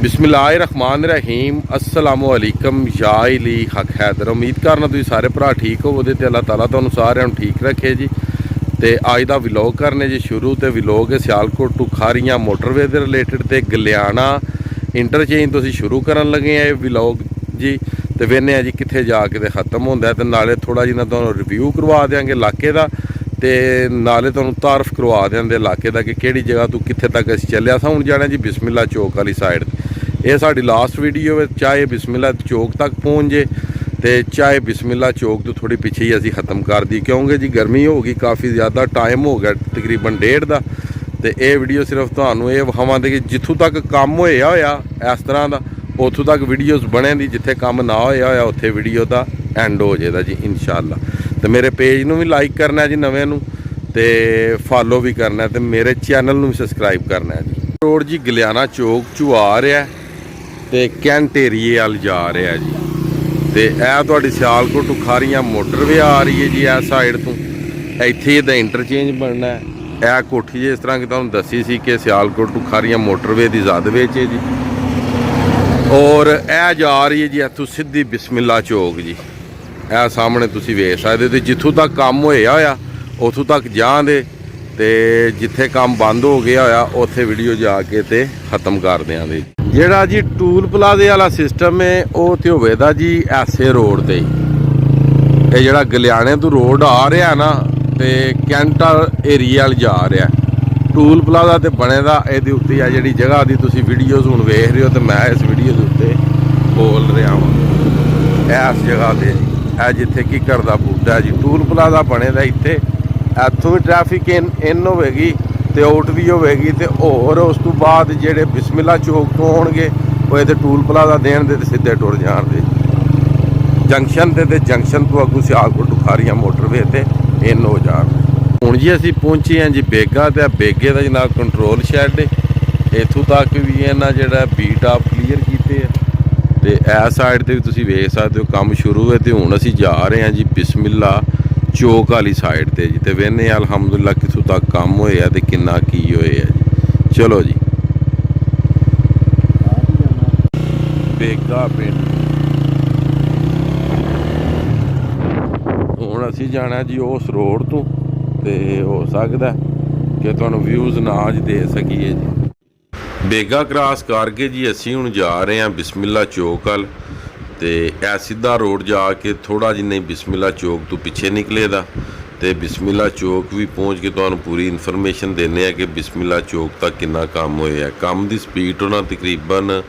बिस्मिल्लाहिर्रहमानिर्रहीम अस्सलामुअलैकुम या अली हक हैदर। उम्मीद करना तुम सारे भरा ठीक हो तो अल्लाह ताला तुहानू सारिਆਂ ਨੂੰ ठीक रखे जी। तो अज का विलॉग करने जी शुरू। तो विलॉग है सियालकोट टू खारियां मोटरवे के रिलेटिड तो गलियाना इंटरचेंज तो शुरू करन लगे हैं विलॉग जी। तो वेने जी कितने जाके तो ख़त्म होंदा है। तो नाले थोड़ा जिहा तुहानू रिव्यू करवा देंगे इलाके का, तो नाले तुहानू तारफ करवा देंगे इलाके का कि किहड़ी जगह तू कित्थे तक असीं चलिया। असां हुण जाना जी बिस्मिल्ला चौक वाली साइड। ये साडी लास्ट वीडियो है, चाहे बिस्मिल्ला चौक तक पहुँच जे तो चाहे बिस्मिल्ला चौक तो थोड़ी पिछे ही असीं ख़त्म कर दी, क्योंकि जी गर्मी होगी काफ़ी ज़्यादा, टाइम हो गया तकरीबन 1:30 का। तो ये वीडियो सिर्फ तुहानू ये विखावांगे कि जिथों तक काम होया होया इस तरह का उतों तक वीडियोज़ बने दी, जिथे काम ना होया होया उत्थे वीडियो का एंड हो जाएगा जी इंशाअल्लाह। तो मेरे पेज नू भी लाइक करना है जी नवे नू, ते फॉलो भी करना है, तो मेरे चैनल नू भी सबसक्राइब करना है जी। रोड जी गलियाना चौक चू आ रहा है तो कैंट एरिए वाल जा रहा है जी। तो यह तुहाडी सियालकोट टू खारियां मोटरवे आ रही है जी। इस साइड तो इत्थे इहदा इंटरचेंज बनना है। यह कोठी जी इस तरह की तुहानू दसी सी कि सियालकोट टू खारियां मोटरवे की जद विच है जी। और यह जा रही है जी इत्थों सीधी बिस्मिल्ला चौक जी। यह सामने तुसीं वेख सकदे हो। जिथों तक काम होया होया उतों तक जांदे, ते जिथे काम बंद हो गया होया उत्थे वीडियो जाके ते ख़त्म कर देंगे। जिहड़ा जी टूल प्लाजे वाला सिस्टम है वो तो होवेगा जी ऐसे रोड ते ही। जिहड़ा गलियाने तो रोड आ रहा ना तो कैंट एरिया वाल जा रहा है। टूल प्लाजा तो बने दा इहदे उत्ते आ जिहड़ी जगह दी तुसीं वीडियोज़ हुण वेख रहे हो, तो मैं इस वीडियो के उत्ते बोल रहा हूँ इस जगह ते जी। जिथे किकर दा बूटा है जी, टूल प्लाजा बने दा इत्थे। इत्थों भी ट्रैफिक इन होगी तो आउट भी होगी। तो होर उस तो बाद जेडे बिस्मिल्ला चौक तो आउणगे वो इत्थे टूल प्लाजा देण दे ते सीधे टुर जाण दे जंक्शन ते जंक्शन तो अगू सियालकोट टू खारियां मोटरवे ते इन हो जाण। हुण जी असीं पहुंचे हैं जी बेगा, तो बेगे का जनाब कंट्रोल शैड है। इत्थों तक भी इन्हां जिहड़ा बीट आप क्लीयर कीते है। तो इस साइड ते भी तुसीं वेख सकदे हो काम शुरू है। तो हुण असीं जा रहे हैं जी बिस्मिल्ला चौक वाली साइड ते जी। तो वेने अलहमदुलिल्लाह कितों तक काम होया ते किन्ना की होया जी। चलो जी बेगा पिंड हुण असीं जाना जी उस रोड तो। हो सकता कि तुहानू व्यूज़ ना अज दे सकीए जी। बेगा क्रॉस करके जी असीं हुण जा रहे हैं बिस्मिल्ला चौक वाल। तो यह सीधा रोड जाके थोड़ा जिन्ना बिस्मिल्ला चौक तो पिछे निकले दा। तो बिस्मिल्ला चौक भी पहुँच के तुहानू पूरी इन्फॉर्मेशन देने कि बिस्मिल्ला चौक तक कितना काम होया। काम की स्पीड उन्होंने तकरीबन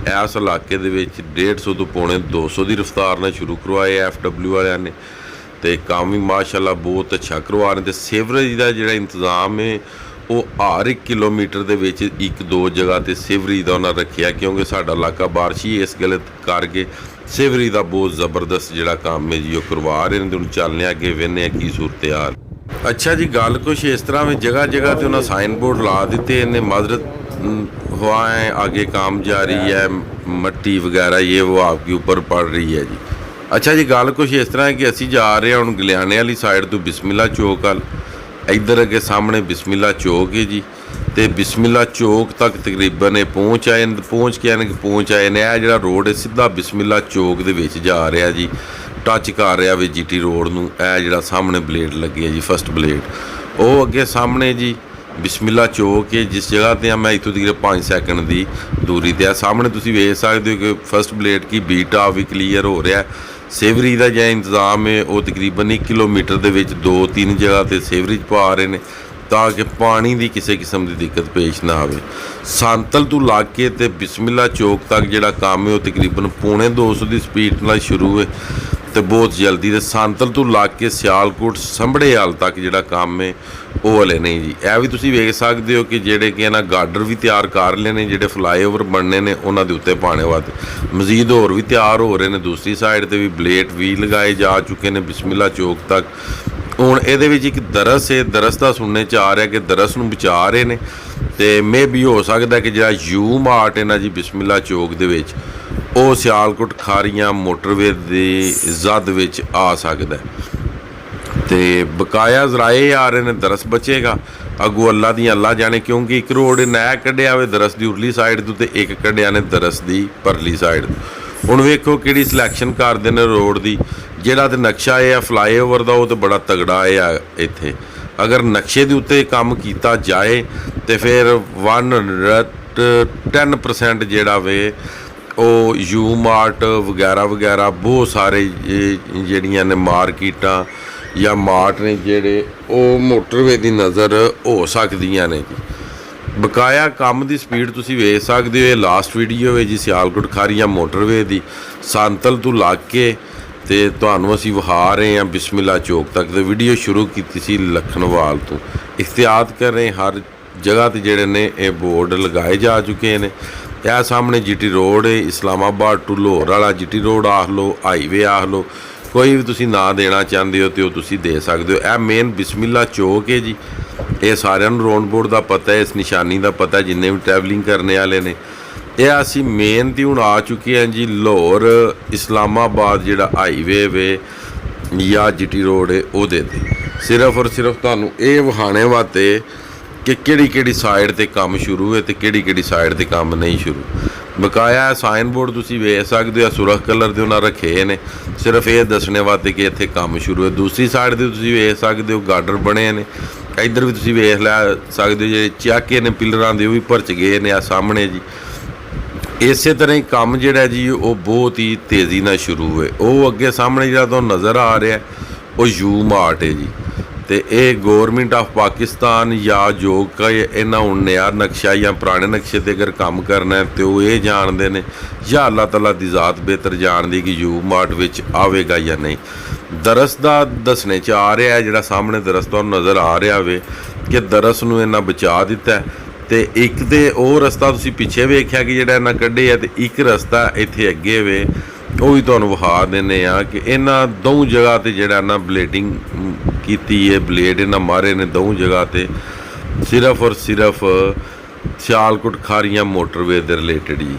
इस इलाके दे विच 150 तो पौने 200 की रफ्तार ने शुरू करवाया FW वालियां ने। तो काम भी माशाअल्लाह बहुत अच्छा करवा रहे। तो सीवरेज का जिहड़ा इंतजाम है वो हर 1 किलोमीटर के विच 1-2 जगह तो सीवरेज का उन्होंने रखा, क्योंकि साडा इलाका बारिशी इस गल करके सीवरेज का बहुत ज़बरदस्त जिहड़ा काम है जी वो करवा रहे हैं। तो चलने अगे वेने की सूरत हाल। अच्छा जी गल कुछ इस तरह में जगह जगह तो उन्होंने साइन बोर्ड ला दिते ने माजरत हुआ है, आगे काम जारी है, मट्टी वगैरह ये वो आपके ऊपर पड़ रही है जी। अच्छा जी गल कुछ इस तरह है कि असीं जा रहे हैं हुण गलियाने वाली साइड तो बिस्मिल्ला चौक वाल। इधर अगे सामने बिस्मिल्ला चौक है जी। तो बिस्मिल्ला चौक तक तकरीबन पहुँच आए ने। यह जिहड़ा रोड है सीधा बिस्मिल्ला चौक दे विच जा रहा जी, टच कर रहा VGT रोड नूं। यह जिहड़ा सामने ब्लेड लगी है जी फस्ट ब्लेड, वो अगे सामने जी बिस्मिल्ला चौक है जिस जगह पर मैं इतों तक 5 सेकंड की दूरी पर सामने तुसीं वेख सकदे हो कि फस्ट ब्लेड की बीट ऑफ भी क्लीयर हो रहा है। सीवरेज का जो इंतजाम है वो तकरीबन 1 किलोमीटर के 2-3 जगह पर सीवरेज पा रहे हैं ताकि पानी की किसी किस्म की दिक्कत पेश ना आए। सांतल तो लाके ते बिस्मिल्ला चौक तक जिहड़ा काम है वो तकरीबन पौने 200 की स्पीड नाल शुरू है तो बहुत जल्दी। तो सांतल तो लाके सियालकोट संभड़े हाल तक जिहड़ा काम है वो हले नहीं जी। यह भी तुसीं वेख सकदे हो कि जिहड़े कि इन्हां गार्डर भी तैयार कर लए ने, जिहड़े फ्लाईओवर बनने ने उन्हां दे उत्ते पाने वास्ते मजीद होर भी तैयार हो रहे हैं। दूसरी साइड पर भी ब्लेड भी लगाए जा चुके हैं बिस्मिल्ला चौक तक। हुण इहदे विच एक दरस है, दरस का सुनने च आ रहा कि दरस नूं बचा रहे हैं। तो मे भी हो सकता है कि जिहड़ा यू मार्ट है ना जी बिस्मिल्ला चौक दे विच वो सियालकोट खारियां मोटरवे दी जद विच आ सकता है। तो बकाया जराए आ रहे हैं दरस बचेगा। ਅੱਗੋਂ ਅੱਲਾ ਦੀਆਂ ਅੱਲਾ ਜਾਣੇ, ਕਿਉਂਕਿ ਇੱਕ ਰੋਡ ਨया ਕੱਢਿਆ ਹੋਵੇ ਦਰਸ ਦੀ ਉਰਲੀ ਸਾਈਡ ਤੋਂ ਤੇ ਇੱਕ ਕੱਢਿਆ ਨੇ ਦਰਸ ਦੀ ਪਰਲੀ ਸਾਈਡ। ਹੁਣ ਵੇਖੋ ਕਿਹੜੀ ਸਿਲੈਕਸ਼ਨ ਕਰਦੇ ਨੇ ਰੋਡ ਦੀ। ਜਿਹੜਾ ਤੇ ਨਕਸ਼ਾ ਇਹ ਆ ਫਲਾਈਓਵਰ ਦਾ, ਉਹ ਤੇ ਬੜਾ ਤਗੜਾ ਇਹ ਆ ਇੱਥੇ। ਅਗਰ ਨਕਸ਼ੇ ਦੇ ਉੱਤੇ ਕੰਮ ਕੀਤਾ ਜਾਏ ਤੇ ਫਿਰ 110% ਜਿਹੜਾ ਵੇ ਉਹ ਯੂ ਮਾਰਟ ਵਗੈਰਾ ਵਗੈਰਾ ਬਹੁਤ ਸਾਰੇ ਜਿਹੜੀਆਂ ਨੇ ਮਾਰਕੀਟਾਂ ਜਾਂ ਮਾਰਟ ਨੇ ਜਿਹੜੇ ਉਹ ਮੋਟਰਵੇ ਦੀ ਨਜ਼ਰ ਹੋ ਸਕਦੀਆਂ ਨੇ ਜੀ। ਬਕਾਇਆ ਕੰਮ ਦੀ ਸਪੀਡ ਤੁਸੀਂ ਵੇਖ ਸਕਦੇ ਹੋ। ਇਹ ਲਾਸਟ ਵੀਡੀਓ ਹੈ ਜੀ ਸਿਆਲਕੋਟ ਖਾਰੀਆਂ ਮੋਟਰਵੇ ਦੀ, ਸੰਤਲ ਤੋਂ ਲੱਗ ਕੇ ਤੇ ਤੁਹਾਨੂੰ ਅਸੀਂ ਵਿਖਾ ਰਹੇ ਹਾਂ ਬਿਸਮਿਲ੍ਲਾ ਚੌਕ ਤੱਕ। ਤੇ ਵੀਡੀਓ ਸ਼ੁਰੂ ਕੀਤੀ ਸੀ ਲਖਨਵਾਲ ਤੋਂ। ਇhtiyat ਕਰ ਰਹੇ ਹਰ ਜਗ੍ਹਾ ਤੇ ਜਿਹੜੇ ਨੇ ਇਹ ਬੋਰਡ ਲਗਾਏ ਜਾ ਚੁੱਕੇ ਨੇ। ਇਹ ਸਾਹਮਣੇ ਜੀਟੀ ਰੋਡ ਹੈ, ਇਸਲਾਮਾਬਾਦ ਟੂ ਲਾਹੌਰ ਵਾਲਾ ਜੀਟੀ ਰੋਡ ਆਖ ਲਓ, ਹਾਈਵੇ ਆਖ ਲਓ, ਕੋਈ ਵੀ ਤੁਸੀਂ ਨਾਂ ਦੇਣਾ ਚਾਹੁੰਦੇ ਹੋ ਤੇ ਉਹ ਤੁਸੀਂ ਦੇ ਸਕਦੇ ਹੋ। ਇਹ ਮੇਨ ਬਿਸਮਿਲ੍ਲਾ ਚੌਕ ਹੈ ਜੀ। ਇਹ ਸਾਰਿਆਂ ਨੂੰ ਰੋਡ ਬੋਰਡ ਦਾ ਪਤਾ ਹੈ, ਇਸ ਨਿਸ਼ਾਨੀ ਦਾ ਪਤਾ ਜਿੰਨੇ ਵੀ ਟਰੈਵਲਿੰਗ ਕਰਨੇ ਵਾਲੇ ਨੇ। ਇਹ ਅਸੀਂ ਮੇਨ ਤੇ ਹੁਣ ਆ ਚੁੱਕੇ ਹਾਂ ਜੀ ਲਾਹੌਰ ਇਸਲਾਮਾਬਾਦ ਜਿਹੜਾ ਹਾਈਵੇ ਵੇ ਜਾਂ ਜੀਟੀ ਰੋਡ ਹੈ ਉਹਦੇ ਤੇ। ਸਿਰਫ ਔਰ ਸਿਰਫ ਤੁਹਾਨੂੰ ਇਹ ਵਿਖਾਣੇ ਵਾਸਤੇ ਕਿ ਕਿਹੜੀ ਕਿਹੜੀ ਸਾਈਡ ਤੇ ਕੰਮ ਸ਼ੁਰੂ ਹੈ ਤੇ ਕਿਹੜੀ ਕਿਹੜੀ ਸਾਈਡ ਤੇ ਕੰਮ ਨਹੀਂ ਸ਼ੁਰੂ। ਬਕਾਇਆ ਸਾਈਨ ਬੋਰਡ ਤੁਸੀਂ ਵੇਖ ਸਕਦੇ ਹੋ, ਸੁਰਖ ਕਲਰ ਦੇ ਉਹਨਾਂ ਰੱਖੇ ਨੇ ਸਿਰਫ ਇਹ ਦੱਸਣੇ ਵਾਸਤੇ ਕਿ ਇੱਥੇ ਕੰਮ ਸ਼ੁਰੂ ਹੈ। ਦੂਸਰੀ ਸਾਈਡ ਤੇ ਤੁਸੀਂ ਵੇਖ ਸਕਦੇ ਹੋ ਗਾਰਡਰ ਬਣੇ ਨੇ। ਇੱਧਰ ਵੀ ਤੁਸੀਂ ਵੇਖ ਲੈ ਸਕਦੇ ਹੋ ਜਿਹੜੇ ਚਾਕੇ ਨੇ ਪਿਲਰਾਂ ਦੇ ਉਹ ਵੀ ਭਰਚ ਗਏ ਨੇ ਆ ਸਾਹਮਣੇ ਜੀ। ਇਸੇ ਤਰ੍ਹਾਂ ਹੀ ਕੰਮ ਜਿਹੜਾ ਜੀ ਉਹ ਬਹੁਤ ਹੀ ਤੇਜ਼ੀ ਨਾਲ ਸ਼ੁਰੂ ਹੈ। ਉਹ ਅੱਗੇ ਸਾਹਮਣੇ ਜਿਹੜਾ ਤੁਹਾਨੂੰ ਨਜ਼ਰ ਆ ਰਿਹਾ ਉਹ ਯੂ ਮਾਰਟ ਹੈ ਜੀ। ਤੇ ਇਹ ਗੌਰਮੈਂਟ ਆਫ ਪਾਕਿਸਤਾਨ ਜਾਂ ਜੋ ਕਿ ਇਹਨਾਂ ਹੁਣ ਨਿਆ ਨਕਸ਼ਾ ਜਾਂ ਪੁਰਾਣੇ ਨਕਸ਼ੇ ਤੇ ਅਗਰ ਕੰਮ ਕਰਨਾ ਹੈ ਤੇ ਉਹ ਇਹ ਜਾਣਦੇ ਨੇ ਜਾਂ ਅੱਲਾਹ ਤਾਲਾ ਦੀ ਜ਼ਾਤ ਬਿਹਤਰ ਜਾਣਦੀ ਕਿ ਯੂ ਮਾਰਟ ਵਿੱਚ ਆਵੇਗਾ ਜਾਂ ਨਹੀਂ। ਦਰਸ ਦਾ ਦੱਸਣੇ 'ਚ ਆ ਰਿਹਾ ਜਿਹੜਾ ਸਾਹਮਣੇ ਦਰਸ ਤੁਹਾਨੂੰ ਨਜ਼ਰ ਆ ਰਿਹਾ ਵੇ ਕਿ ਦਰਸ ਨੂੰ ਇਹਨਾਂ ਬਚਾ ਦਿੱਤਾ। ਤੇ ਇੱਕ ਤੇ ਉਹ ਰਸਤਾ ਤੁਸੀਂ ਪਿੱਛੇ ਵੇਖਿਆ ਕਿ ਜਿਹੜਾ ਇਹਨਾਂ ਕੱਢਿਆ, ਤੇ ਇੱਕ ਰਸਤਾ ਇੱਥੇ ਅੱਗੇ ਵੇ ਉਹ ਵੀ ਤੁਹਾਨੂੰ ਵਿਖਾ ਦਿੰਦੇ ਆ ਕਿ ਇਹਨਾਂ ਦੋ ਜਗ੍ਹਾ ਤੇ ਜਿਹੜਾ ਨਾ ਬਲੇਡਿੰਗ ਕੀਤੀ ਹੈ, ਬਲੇਡ ਇਹਨਾਂ ਮਾਰੇ ਨੇ ਦੋ ਜਗ੍ਹਾ ਤੇ ਸਿਰਫ ਔਰ ਸਿਰਫ ਸਿਆਲਕੋਟ ਖਾਰੀਆਂ ਮੋਟਰਵੇ ਦੇ ਰਿਲੇਟਡ ਜੀ।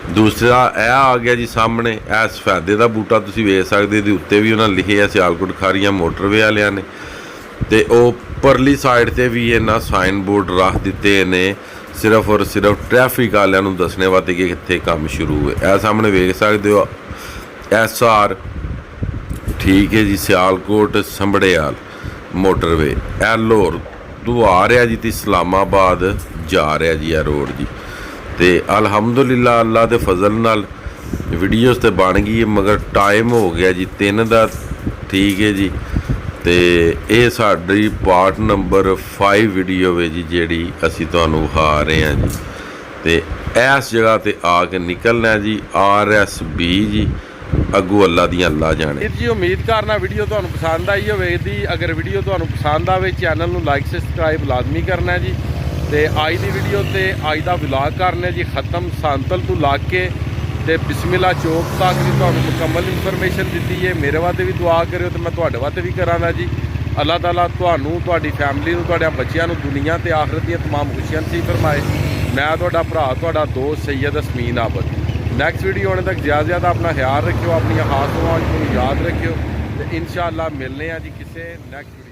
ਦੂਸਰਾ ਇਹ ਆ ਗਿਆ ਜੀ ਸਾਹਮਣੇ ਇਹ ਸਫੈਦੇ ਦਾ ਬੂਟਾ ਤੁਸੀਂ ਵੇਖ ਸਕਦੇ, ਇਹਦੇ ਉੱਤੇ ਵੀ ਉਹਨਾਂ ਲਿਖਿਆ ਸਿਆਲਕੋਟ ਖਾਰੀਆਂ ਮੋਟਰਵੇ ਵਾਲਿਆਂ ਨੇ। ਤੇ ਉਹ ਪਰਲੀ ਸਾਈਡ ਤੇ ਵੀ ਇਹਨਾਂ ਸਾਈਨ ਬੋਰਡ ਰੱਖ ਦਿੱਤੇ ਨੇ ਸਿਰਫ ਔਰ ਸਿਰਫ ਟ੍ਰੈਫਿਕ ਵਾਲਿਆਂ ਨੂੰ ਦੱਸਣੇ ਵਾਸਤੇ ਕਿ ਕਿੱਥੇ ਕੰਮ ਸ਼ੁਰੂ ਹੈ। ਇਹ ਸਾਹਮਣੇ ਵੇਖ ਸਕਦੇ ਹੋ SR ਠੀਕ ਹੈ ਜੀ ਸਿਆਲਕੋਟ ਸੰਭੜਿਆਲ ਮੋਟਰਵੇ। ਇਹ ਲਾਹੌਰ ਤੋਂ ਆ ਰਿਹਾ ਜੀ ਤੇ ਇਸਲਾਮਾਬਾਦ ਜਾ ਰਿਹਾ ਜੀ ਇਹ ਰੋਡ ਜੀ। ਤੇ ਅਲਹਮਦੁਲਿਲਾ ਅੱਲਾ ਦੇ ਫਜ਼ਲ ਨਾਲ ਵੀਡੀਓਜ਼ ਤੇ ਬਣ ਗਈ ਹੈ, ਮਗਰ ਟਾਈਮ ਹੋ ਗਿਆ ਜੀ 3 ਦਾ। ਠੀਕ ਹੈ ਜੀ। ਤੇ ਇਹ ਸਾਡੀ ਪਾਰਟ ਨੰਬਰ 5 ਵੀਡੀਓ ਹੈ ਜੀ ਜਿਹੜੀ ਅਸੀਂ ਤੁਹਾਨੂੰ ਵਿਖਾ ਰਹੇ ਹਾਂ ਜੀ। ਤੇ ਇਸ ਜਗ੍ਹਾ ਤੇ ਆ ਕੇ ਨਿਕਲਣਾ ਜੀ RSB ਜੀ, ਅੱਗੂ ਅੱਲਾ ਦੀਆਂ ਅੱਲਾ ਜਾਣੇ ਜੀ। ਉਮੀਦ ਕਰਨਾ ਵੀਡੀਓ ਤੁਹਾਨੂੰ ਪਸੰਦ ਆਈ ਹੋਵੇਗੀ। ਅਗਰ ਵੀਡੀਓ ਤੁਹਾਨੂੰ ਪਸੰਦ ਆਵੇ ਚੈਨਲ ਨੂੰ ਲਾਈਕ ਸਬਸਕ੍ਰਾਈਬ ਲਾਜ਼ਮੀ ਕਰਨਾ ਜੀ। ਤੇ ਅੱਜ ਦੀ ਵੀਡੀਓ ਤੇ ਅੱਜ ਦਾ ਵਲੌਗ ਕਰਨੇ ਜੀ ਖਤਮ। ਸੰਤਲ ਤੋਂ ਲਾ ਕੇ ਤੇ ਬਿਸਮਿਲ੍ਲਾ ਚੌਕ ਤੱਕ ਦੀ ਤੁਹਾਨੂੰ ਮੁਕੰਮਲ ਇਨਫੋਰਮੇਸ਼ਨ ਦਿੱਤੀ ਹੈ। ਮੇਰੇ ਵਾਸਤੇ ਵੀ ਦੁਆ ਕਰਿਓ ਤੇ ਮੈਂ ਤੁਹਾਡੇ ਵਾਸਤੇ ਵੀ ਕਰਾਂਗਾ ਜੀ। ਅੱਲਾਹ ਤਾਲਾ ਤੁਹਾਨੂੰ, ਤੁਹਾਡੀ ਫੈਮਿਲੀ ਨੂੰ, ਤੁਹਾਡੇ ਬੱਚਿਆਂ ਨੂੰ ਦੁਨੀਆ ਤੇ ਆਖਰਤ ਦੀਆਂ तमाम ਖੁਸ਼ੀਆਂ ਨਸੀਬ ਫਰਮਾਏ। ਮੈਂ ਤੁਹਾਡਾ ਭਰਾ, ਤੁਹਾਡਾ ਦੋਸਤ ਸੈयद ਅਸਮੀਨ ਆਬਦ। ਨੈਕਸਟ ਵੀਡੀਓ ਆਉਣੇ ਤੱਕ ਜ਼ਿਆਦਾ ਆਪਣਾ ਖਿਆਲ ਰੱਖਿਓ, ਆਪਣੀਆਂ ਹਾਜ਼ਮਾਂ ਨੂੰ ਯਾਦ ਰੱਖਿਓ ਤੇ ਇਨਸ਼ਾਅੱਲਾ ਮਿਲਨੇ ਆ ਜੀ ਕਿਸੇ ਨੈਕਸਟ